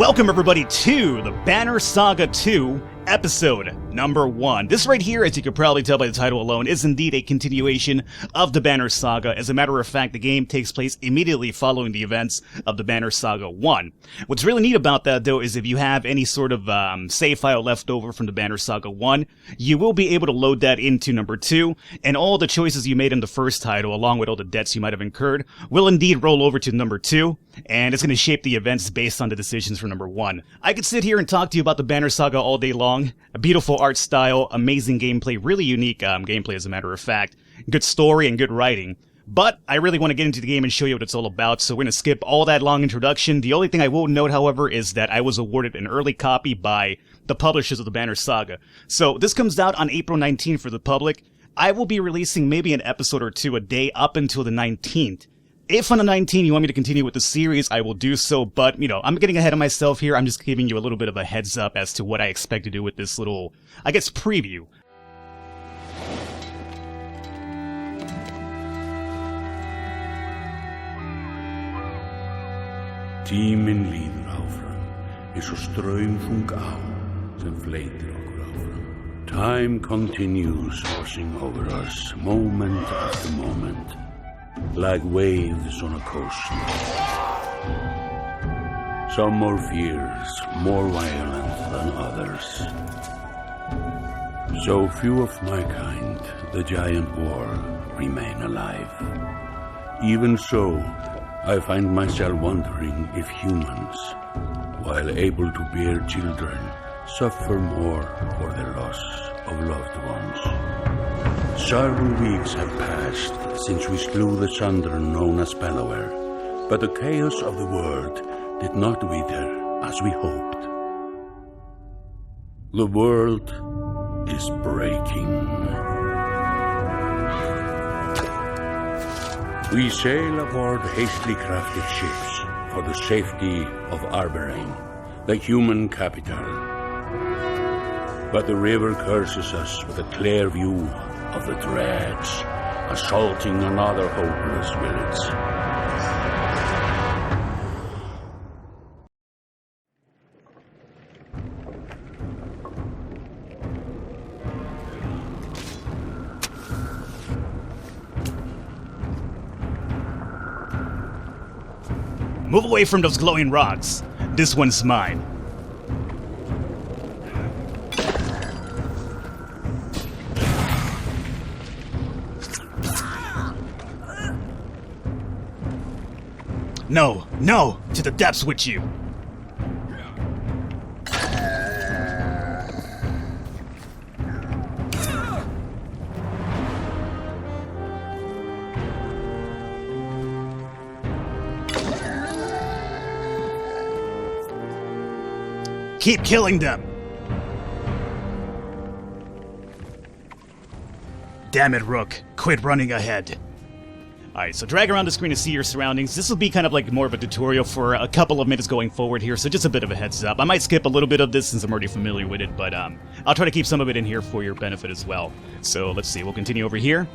Welcome everybody to the Banner Saga 2, episode number 1. This right here, as you can probably tell by the title alone, is indeed a continuation of the Banner Saga. As a matter of fact, the game takes place immediately following the events of the Banner Saga 1. What's really neat about that, though, is if you have any sort of save file left over from the Banner Saga 1, you will be able to load that into number 2, and all the choices you made in the first title, along with all the debts you might have incurred, will indeed roll over to number 2, and it's going to shape the events based on the decisions from number 1. I could sit here and talk to you about the Banner Saga all day long. A beautiful art style, amazing gameplay, really unique gameplay as a matter of fact, good story and good writing. But I really want to get into the game and show you what it's all about, so we're going to skip all that long introduction. The only thing I will note, however, is that I was awarded an early copy by the publishers of the Banner Saga. So this comes out on April 19th for the public. I will be releasing maybe an episode or two a day up until the 19th. If on the 19th you want me to continue with the series, I will do so, but, I'm getting ahead of myself here. I'm just giving you a little bit of a heads up as to what I expect to do with this little, I guess, preview. Tíminn líður áfram, eins og straumþung á sem fleytir okkur áfram. Time continues washing over us, moment after moment. Like waves on a coast. Some more fierce, more violent than others. So few of my kind, the giant war, remain alive. Even so, I find myself wondering if humans, while able to bear children, suffer more for the loss of loved ones. Several weeks have passed since we slew the Sunder known as Bellower, but the chaos of the world did not wither as we hoped. The world is breaking. We sail aboard hastily crafted ships for the safety of Arberain, the human capital. But the river curses us with a clear view of the dreads, assaulting another hopeless village. Move away from those glowing rocks. This one's mine. No, no! To the depths with you! Keep killing them! Damn it, Rook. Quit running ahead. Alright, so drag around the screen to see your surroundings. This will be kind of like more of a tutorial for a couple of minutes going forward here, so just a bit of a heads up. I might skip a little bit of this since I'm already familiar with it, but I'll try to keep some of it in here for your benefit as well. So let's see, we'll continue over here.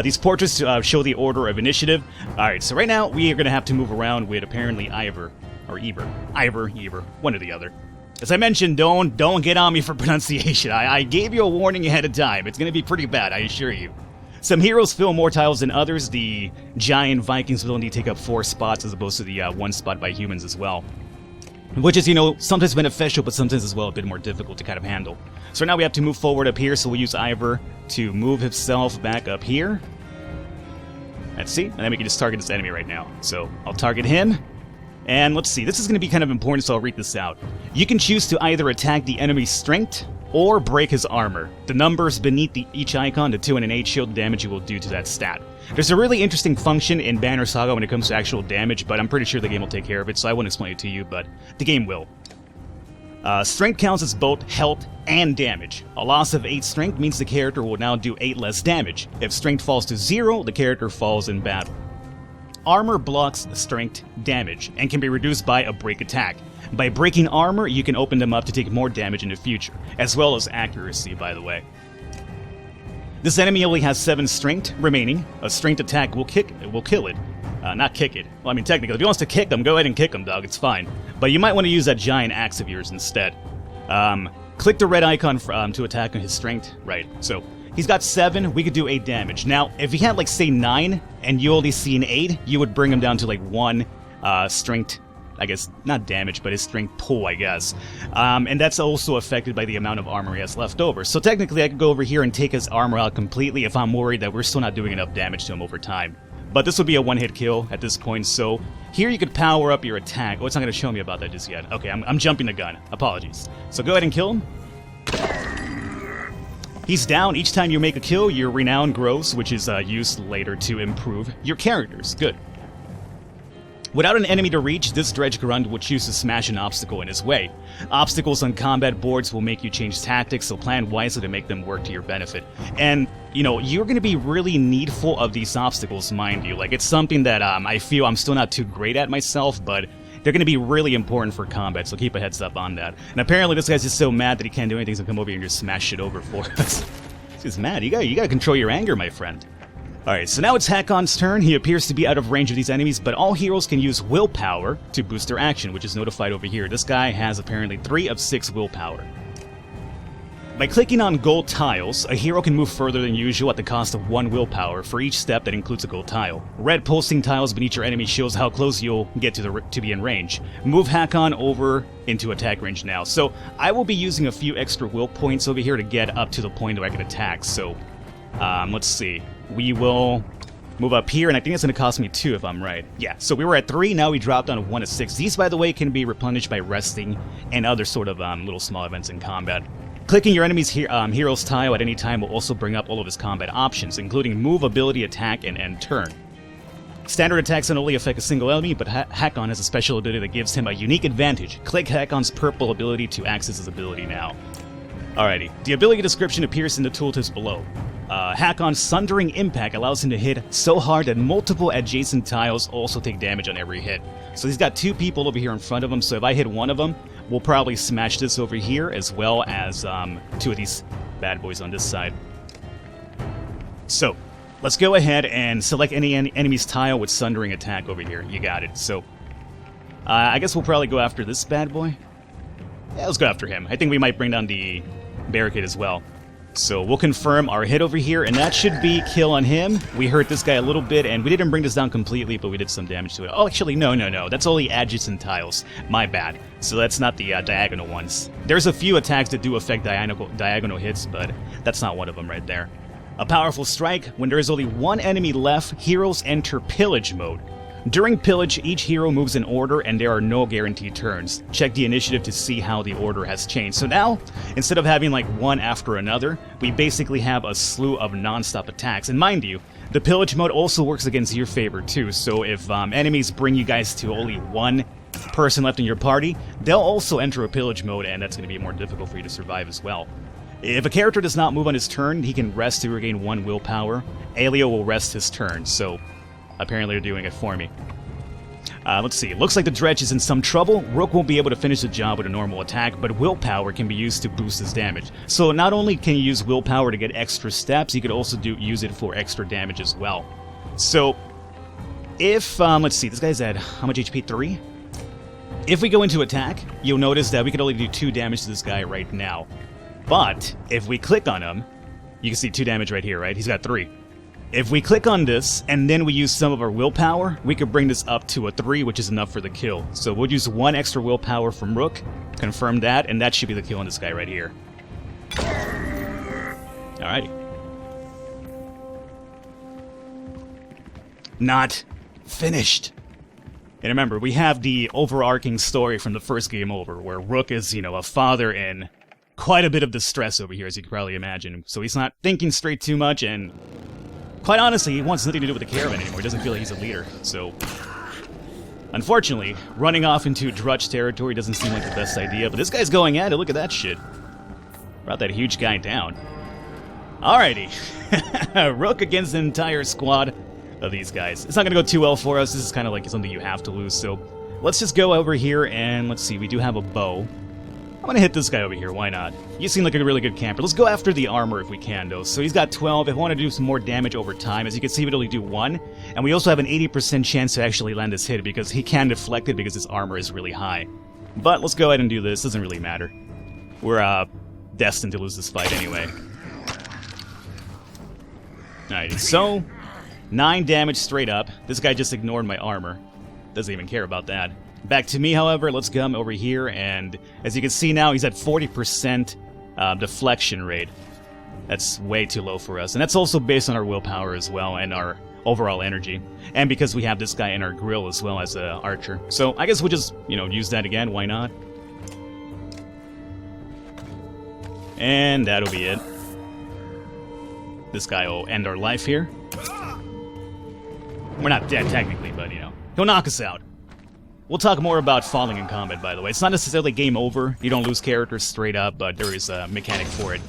These portraits show the order of initiative. Alright, so right now we are going to have to move around with apparently Ivor, one or the other. As I mentioned, don't get on me for pronunciation. I gave you a warning ahead of time. It's going to be pretty bad, I assure you. Some heroes fill more tiles than others. The giant Vikings will only take up 4 spots as opposed to the 1 spot by humans as well. Which is, sometimes beneficial, but sometimes as well a bit more difficult to kind of handle. So now we have to move forward up here, so we'll use Ivor to move himself back up here. Let's see, and then we can just target this enemy right now. So I'll target him. And let's see, this is going to be kind of important, so I'll read this out. You can choose to either attack the enemy's strength or break his armor. The numbers beneath each icon, the 2 and an 8, show the damage you will do to that stat. There's a really interesting function in Banner Saga when it comes to actual damage, but I'm pretty sure the game will take care of it, so I won't explain it to you, but the game will. Strength counts as both health and damage. A loss of 8 strength means the character will now do 8 less damage. If strength falls to 0, the character falls in battle. Armor blocks strength damage and can be reduced by a break attack. By breaking armor, you can open them up to take more damage in the future, as well as accuracy, by the way. This enemy only has 7 strength remaining. A strength attack will kill it. Not kick it. Well, I mean, technically, if he wants to kick him, go ahead and kick him, dog. It's fine. But you might want to use that giant axe of yours instead. Click the red icon to attack on his strength. Right, so he's got 7, we could do 8 damage. Now, if he had, like, say 9, and you only see an 8, you would bring him down to, like, 1 strength, I guess, not damage, but his strength pull, I guess. And that's also affected by the amount of armor he has left over. So technically, I could go over here and take his armor out completely if I'm worried that we're still not doing enough damage to him over time. But this would be a one-hit kill at this point, so here you could power up your attack. Oh, it's not going to show me about that just yet. Okay, I'm jumping the gun. Apologies. So go ahead and kill him. He's down. Each time you make a kill, your renown grows, which is used later to improve your characters. Good. Without an enemy to reach, this Dredge Grunt will choose to smash an obstacle in his way. Obstacles on combat boards will make you change tactics, so plan wisely to make them work to your benefit. And, you know, you're going to be really needful of these obstacles, mind you. Like, it's something that I feel I'm still not too great at myself, but they're going to be really important for combat, so keep a heads up on that. And apparently this guy's just so mad that he can't do anything, so come over here and just smash shit over for us. He's just mad. You gotta control your anger, my friend. Alright, so now it's Hakon's turn. He appears to be out of range of these enemies, but all heroes can use willpower to boost their action, which is notified over here. This guy has apparently 3 of 6 willpower. By clicking on gold tiles, a hero can move further than usual at the cost of 1 willpower for each step that includes a gold tile. Red pulsing tiles beneath your enemy shows how close you'll get to be in range. Move Hakon over into attack range now. So I will be using a few extra will points over here to get up to the point where I can attack. So let's see. We will move up here, and I think it's going to cost me 2 if I'm right. Yeah, so we were at 3, now we dropped down to 1 of 6. These, by the way, can be replenished by resting and other sort of little small events in combat. Clicking your enemy's hero's tile at any time will also bring up all of his combat options, including move, ability, attack, and end turn. Standard attacks don't only affect a single enemy, but Hakon has a special ability that gives him a unique advantage. Click Hakon's purple ability to access his ability now. Alrighty, the ability description appears in the tooltips below. Hakon's Sundering Impact allows him to hit so hard that multiple adjacent tiles also take damage on every hit. So he's got 2 people over here in front of him, so if I hit one of them, we'll probably smash this over here, as well as 2 of these bad boys on this side. So, let's go ahead and select any enemy's tile with Sundering Attack over here. You got it. So, I guess we'll probably go after this bad boy. Yeah, let's go after him. I think we might bring down the barricade as well. So we'll confirm our hit over here, and that should be kill on him. We hurt this guy a little bit, and we didn't bring this down completely, but we did some damage to it. Oh, actually, no. That's only adjacent tiles. My bad. So that's not the diagonal ones. There's a few attacks that do affect diagonal hits, but that's not one of them right there. A powerful strike. When there is only 1 enemy left, heroes enter pillage mode. During pillage, each hero moves in order, and there are no guaranteed turns. Check the initiative to see how the order has changed. So now, instead of having like one after another, we basically have a slew of non-stop attacks. And mind you, the pillage mode also works against your favor too. So if enemies bring you guys to only 1 person left in your party, they'll also enter a pillage mode, and that's going to be more difficult for you to survive as well. If a character does not move on his turn, he can rest to regain 1 willpower. Aelio will rest his turn, so apparently they're doing it for me. Let's see. It looks like the Dredge is in some trouble. Rook won't be able to finish the job with a normal attack, but willpower can be used to boost his damage. So not only can you use willpower to get extra steps, you could also use it for extra damage as well. So if, let's see, this guy's at how much HP? 3? If we go into attack, you'll notice that we can only do 2 damage to this guy right now. But if we click on him, you can see 2 damage right here, right? He's got 3. If we click on this, and then we use some of our willpower, we could bring this up to a 3, which is enough for the kill. So we'll use 1 extra willpower from Rook, confirm that, and that should be the kill on this guy right here. Alrighty. Not finished. And remember, we have the overarching story from the first game over, where Rook is, a father in quite a bit of distress over here, as you can probably imagine. So he's not thinking straight too much, and quite honestly, he wants nothing to do with the caravan anymore. He doesn't feel like he's a leader. So, unfortunately, running off into Drutch territory doesn't seem like the best idea. But this guy's going at it. Look at that shit. Brought that huge guy down. Alrighty. Rook against the entire squad of these guys. It's not going to go too well for us. This is kind of like something you have to lose. So, let's just go over here and let's see. We do have a bow. I'm going to hit this guy over here, why not? You seem like a really good camper. Let's go after the armor if we can, though. So he's got 12. If I want to do some more damage over time, as you can see, we'd only do 1. And we also have an 80% chance to actually land this hit because he can deflect it because his armor is really high. But let's go ahead and do this. Doesn't really matter. We're destined to lose this fight anyway. Alrighty, so 9 damage straight up. This guy just ignored my armor. Doesn't even care about that. Back to me, however. Let's come over here, and as you can see now, he's at 40% deflection rate. That's way too low for us, and that's also based on our willpower as well, and our overall energy. And because we have this guy in our grill as well as an archer. So I guess we'll just, use that again. Why not? And that'll be it. This guy will end our life here. We're not dead technically, but he'll knock us out. We'll talk more about falling in combat, by the way. It's not necessarily game over. You don't lose characters straight up, but there is a mechanic for it.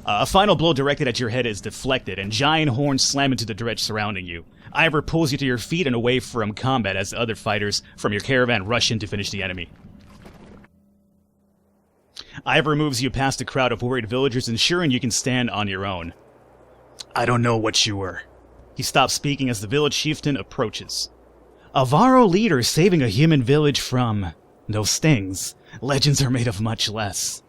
A final blow directed at your head is deflected, and giant horns slam into the dredge surrounding you. Ivor pulls you to your feet and away from combat as the other fighters from your caravan rush in to finish the enemy. Ivor moves you past a crowd of worried villagers, ensuring you can stand on your own. I don't know what you were. He stops speaking as the village chieftain approaches. A Varro leader saving a human village from those things. Legends are made of much less.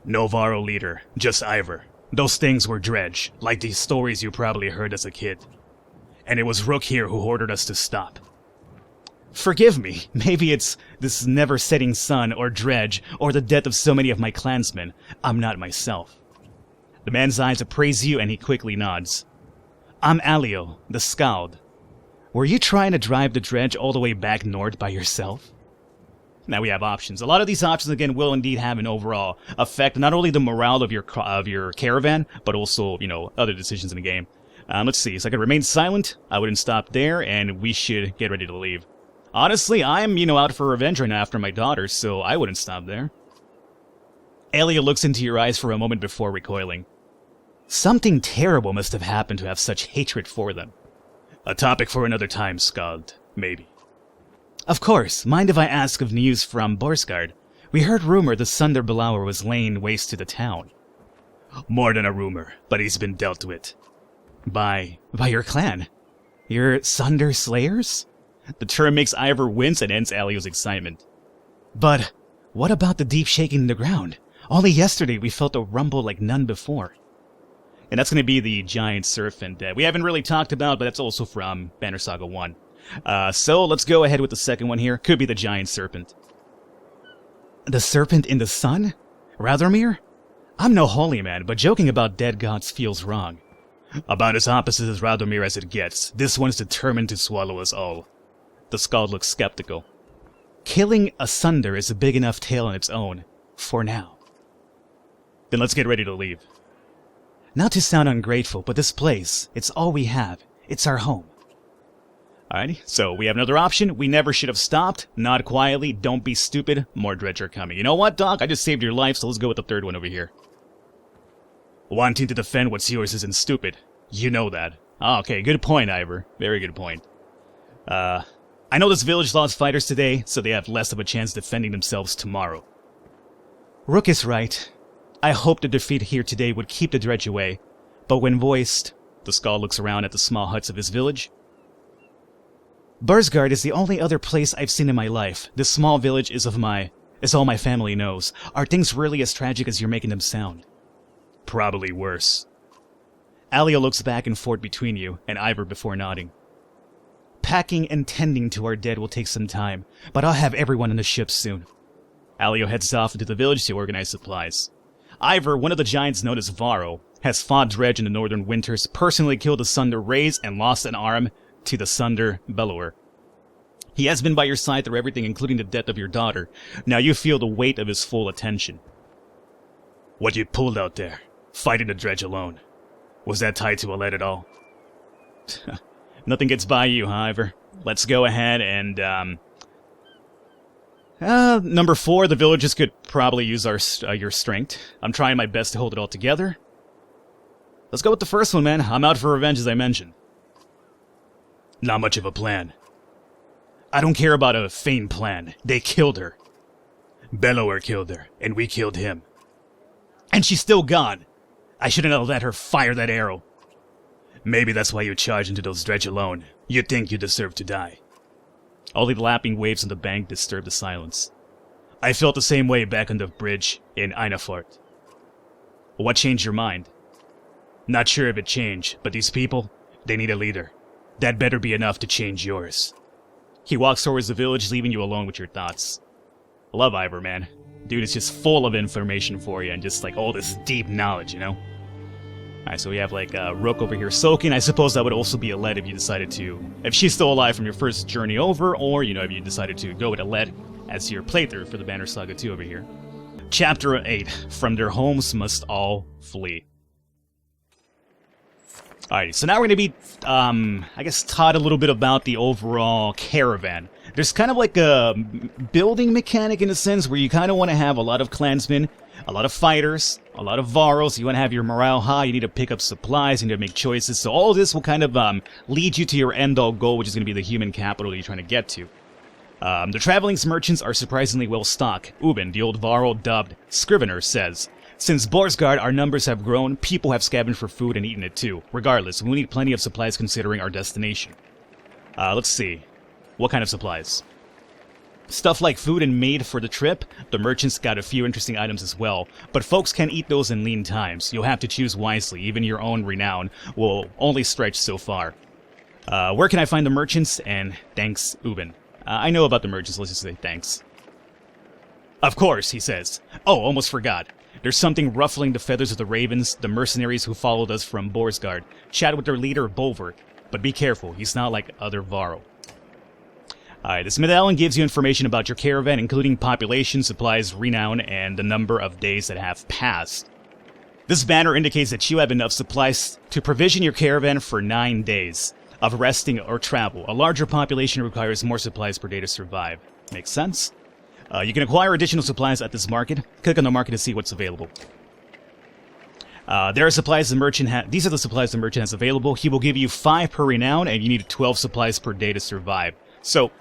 No Varro leader, just Ivor. Those things were dredge, like these stories you probably heard as a kid. And it was Rook here who ordered us to stop. Forgive me, maybe it's this never-setting sun or dredge or the death of so many of my clansmen. I'm not myself. The man's eyes appraise you and he quickly nods. I'm Alio, the Skald. Were you trying to drive the dredge all the way back north by yourself? Now we have options. A lot of these options, again, will indeed have an overall effect, not only the morale of your caravan, but also, other decisions in the game. Let's see. So I could remain silent. I wouldn't stop there, and we should get ready to leave. Honestly, I'm, out for revenge right now after my daughter, so I wouldn't stop there. Elia looks into your eyes for a moment before recoiling. Something terrible must have happened to have such hatred for them. A topic for another time, Skald. Maybe. Of course. Mind if I ask of news from Borsgard? We heard rumor the Sunder Belauer was laying waste to the town. More than a rumor, but he's been dealt with. By your clan? Your Sunder Slayers? The term makes Ivor wince and ends Alio's excitement. But what about the deep shaking in the ground? Only yesterday we felt a rumble like none before. And that's going to be the giant serpent that we haven't really talked about, but that's also from Banner Saga 1. So let's go ahead with the second one here. Could be the giant serpent. The serpent in the sun? Radomir? I'm no holy man, but joking about dead gods feels wrong. About as opposite as Radomir as it gets. This one's determined to swallow us all. The Skald looks skeptical. Killing asunder is a big enough tale on its own. For now. Then let's get ready to leave. Not to sound ungrateful, but this place, it's all we have. It's our home. Alrighty, so we have another option. We never should have stopped. Nod quietly. Don't be stupid. More dredge are coming. You know what, Doc? I just saved your life, so let's go with the third one over here. Wanting to defend what's yours isn't stupid. You know that. Okay, good point, Ivor. Very good point. I know this village lost fighters today, so they have less of a chance defending themselves tomorrow. Rook is right. I hoped the defeat here today would keep the dredge away, but when voiced, the Skald looks around at the small huts of his village. Borsgard is the only other place I've seen in my life. This small village is all my family knows. Are things really as tragic as you're making them sound? Probably worse. Alio looks back and forth between you and Ivor before nodding. Packing and tending to our dead will take some time, but I'll have everyone on the ship soon. Alio heads off into the village to organize supplies. Ivor, one of the giants known as Varro, has fought dredge in the northern winters, personally killed the Sunder Rays, and lost an arm to the Sunder Bellower. He has been by your side through everything, including the death of your daughter. Now you feel the weight of his full attention. What you pulled out there, fighting the dredge alone, was that tied to a lead at all? Nothing gets by you, huh, Ivor? Let's go ahead and, number 4, the villagers could probably use your strength. I'm trying my best to hold it all together. Let's go with the first one, man. I'm out for revenge, as I mentioned. Not much of a plan. I don't care about a feigned plan. They killed her. Bellower killed her, and we killed him. And she's still gone. I shouldn't have let her fire that arrow. Maybe that's why you charged into those dredge alone. You think you deserve to die. Only the lapping waves on the bank disturb the silence. I felt the same way back on the bridge in Einafort. What changed your mind? Not sure if it changed, but these people, they need a leader. That better be enough to change yours. He walks towards the village, leaving you alone with your thoughts. Love Ivor, man. Dude is just full of information for you and just like all this deep knowledge, you know? Alright, so we have like Rook over here soaking. I suppose that would also be Alette if you decided to... If she's still alive from your first journey over, or, you know, if you decided to go with Alette as your playthrough for the Banner Saga 2 over here. Chapter 8. From their homes must all flee. Alright, so now we're going to be, I guess, taught a little bit about the overall caravan. There's kind of like a building mechanic in a sense where you kind of want to have a lot of clansmen, a lot of fighters, a lot of varros. You want to have your morale high, you need to pick up supplies, you need to make choices. So all of this will kind of lead you to your end-all goal, which is going to be the human capital you're trying to get to. The traveling merchants are surprisingly well stocked. Ubin, the old varro dubbed Scrivener, says, "Since Borsgard, our numbers have grown, people have scavenged for food and eaten it too. Regardless, we need plenty of supplies considering our destination." Let's see. What kind of supplies? Stuff like food and meat for the trip. The merchants got a few interesting items as well, but folks can eat those in lean times. You'll have to choose wisely. Even your own renown will only stretch so far. Where can I find the merchants? And thanks, Ubin. I know about the merchants, let's just say thanks. Of course, he says. Oh, almost forgot. There's something ruffling the feathers of the ravens, the mercenaries who followed us from Borsgard. Chat with their leader, Bolver. But be careful, he's not like other varro. Alright, this medallion gives you information about your caravan, including population, supplies, renown, and the number of days that have passed. This banner indicates that you have enough supplies to provision your caravan for 9 days of resting or travel. A larger population requires more supplies per day to survive. Makes sense? You can acquire additional supplies at this market. Click on the market to see what's available. There are supplies the merchant these are the supplies the merchant has available. He will give you 5 per renown, and you need 12 supplies per day to survive. So,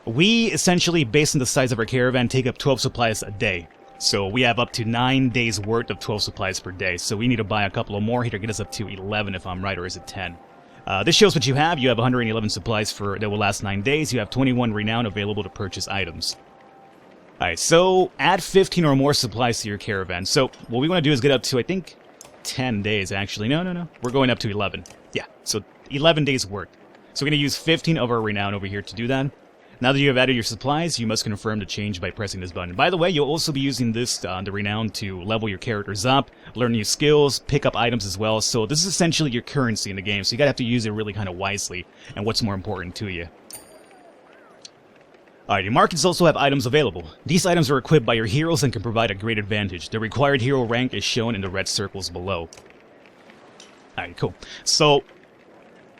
we essentially, based on the size of our caravan, take up 12 supplies a day. So we have up to 9 days worth of 12 supplies per day. So we need to buy a couple of more here to get us up to 11 if I'm right, or is it 10? This shows what you have. You have 111 supplies that will last 9 days. You have 21 renown available to purchase items. Alright, so add 15 or more supplies to your caravan. So what we want to do is get up to, I think, 10 days actually. No. We're going up to 11. Yeah, so 11 days worth. So we're going to use 15 of our renown over here to do that. Now that you have added your supplies, you must confirm the change by pressing this button. By the way, you'll also be using this, the renown, to level your characters up, learn new skills, pick up items as well. So this is essentially your currency in the game, so you gotta have to use it really kind of wisely, and what's more important to you. Alright, your markets also have items available. These items are equipped by your heroes and can provide a great advantage. The required hero rank is shown in the red circles below. Alright, cool. So,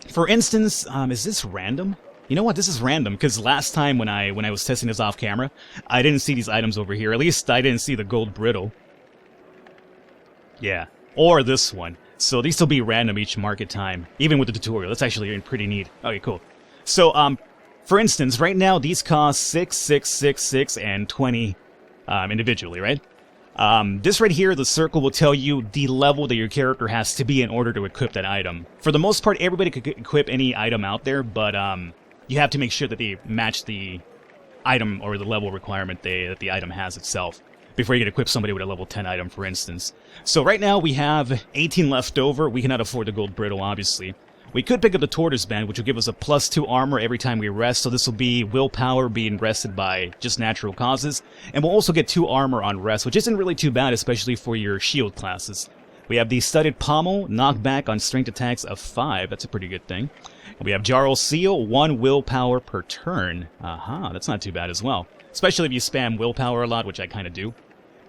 for instance, is this random? You know what, this is random, because last time when I was testing this off camera, I didn't see these items over here. At least I didn't see the gold brittle. Yeah, or this one. So these will be random each market time, even with the tutorial. That's actually pretty neat. Okay, cool. So, for instance, right now these cost 6, 6, 6, 6, and 20 individually, right? This right here, the circle, will tell you the level that your character has to be in order to equip that item. For the most part, everybody could equip any item out there, but you have to make sure that they match the item or the level requirement that the item has itself before you can equip somebody with a level 10 item, for instance. So right now we have 18 left over. We cannot afford the gold brittle, obviously. We could pick up the Tortoise Band, which will give us a +2 armor every time we rest, so this will be willpower being rested by just natural causes. And we'll also get 2 armor on rest, which isn't really too bad, especially for your shield classes. We have the Studded Pommel, knockback on strength attacks of 5. That's a pretty good thing. We have Jarl's Seal, 1 willpower per turn. Aha, that's not too bad as well. Especially if you spam willpower a lot, which I kind of do.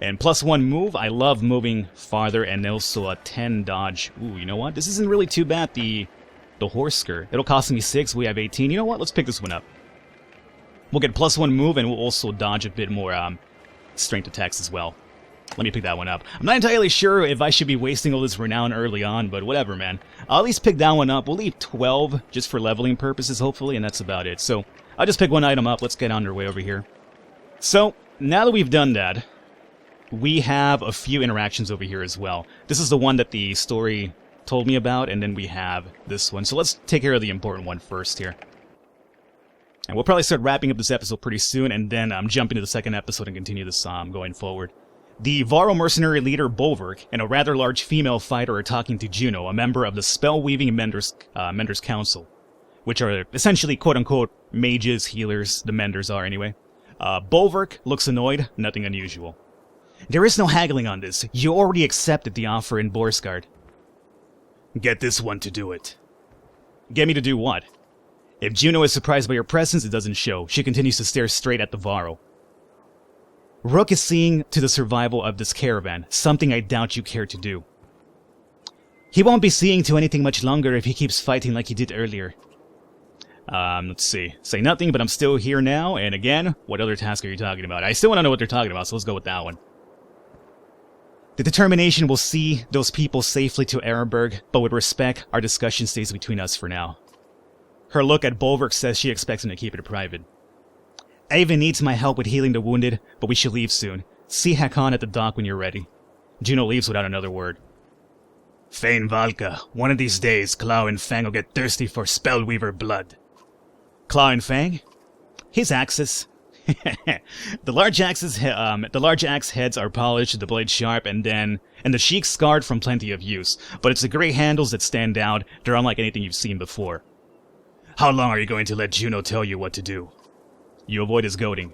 And +1 move. I love moving farther, and also a 10 dodge. Ooh, you know what? This isn't really too bad, the Horsker. It'll cost me 6, we have 18. You know what? Let's pick this one up. We'll get +1 move, and we'll also dodge a bit more strength attacks as well. Let me pick that one up. I'm not entirely sure if I should be wasting all this renown early on, but whatever, man. I'll at least pick that one up. We'll leave 12 just for leveling purposes, hopefully, and that's about it. So, I'll just pick one item up. Let's get underway over here. So, now that we've done that, we have a few interactions over here as well. This is the one that the story told me about, and then we have this one. So let's take care of the important one first here. And we'll probably start wrapping up this episode pretty soon, and then jump into the second episode and continue this going forward. The Varro mercenary leader Bolverk and a rather large female fighter are talking to Juno, a member of the spell-weaving Mender's Council, which are essentially quote-unquote mages, healers, the Menders are anyway. Bolverk looks annoyed, nothing unusual. There is no haggling on this. You already accepted the offer in Borsgard. Get this one to do it. Get me to do what? If Juno is surprised by your presence, it doesn't show. She continues to stare straight at the Varro. Rook is seeing to the survival of this caravan, something I doubt you care to do. He won't be seeing to anything much longer if he keeps fighting like he did earlier. Let's see. Say nothing, but I'm still here now, and again, what other task are you talking about? I still want to know what they're talking about, so let's go with that one. The determination will see those people safely to Ehrenberg, but with respect, our discussion stays between us for now. Her look at Bolverk says she expects him to keep it private. Avon needs my help with healing the wounded, but we should leave soon. See Hakon at the dock when you're ready. Juno leaves without another word. Fein Valka, one of these days, Claw and Fang will get thirsty for Spellweaver blood. Claw and Fang? His axes. The large axe heads are polished, the blade sharp, and the cheek scarred from plenty of use. But it's the gray handles that stand out. They're unlike anything you've seen before. How long are you going to let Juno tell you what to do? You avoid his goading.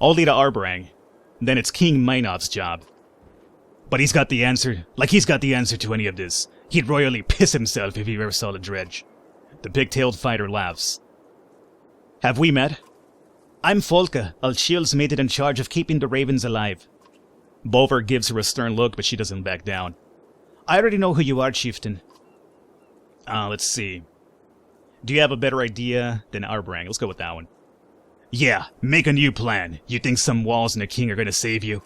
I'll lead a Arberang. Then it's King Mainov's job. But he's got the answer to any of this. He'd royally piss himself if he ever saw the dredge. The pig-tailed fighter laughs. Have we met? I'm Folke, Alshield's maiden in charge of keeping the ravens alive. Bolver gives her a stern look, but she doesn't back down. I already know who you are, chieftain. Let's see. Do you have a better idea than Arberang? Let's go with that one. Yeah, make a new plan. You think some walls and a king are going to save you?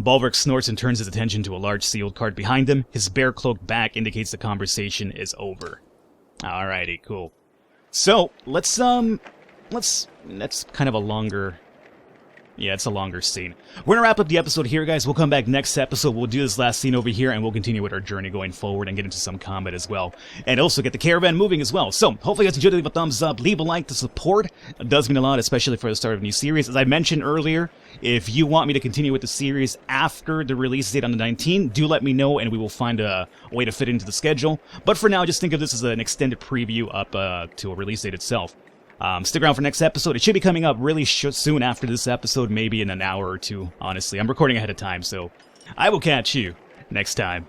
Bolverk snorts and turns his attention to a large sealed card behind him. His bear cloak back indicates the conversation is over. Alrighty, cool. So, that's kind of a longer... Yeah, it's a longer scene. We're gonna wrap up the episode here, guys. We'll come back next episode. We'll do this last scene over here, and we'll continue with our journey going forward and get into some combat as well. And also get the caravan moving as well. So, hopefully you guys enjoyed. Leave a thumbs up. Leave a like. The support does mean a lot, especially for the start of a new series. As I mentioned earlier, if you want me to continue with the series after the release date on the 19th, do let me know, and we will find a way to fit into the schedule. But for now, just think of this as an extended preview up to a release date itself. Stick around for next episode. It should be coming up really soon after this episode, maybe in an hour or two, honestly. I'm recording ahead of time, so I will catch you next time.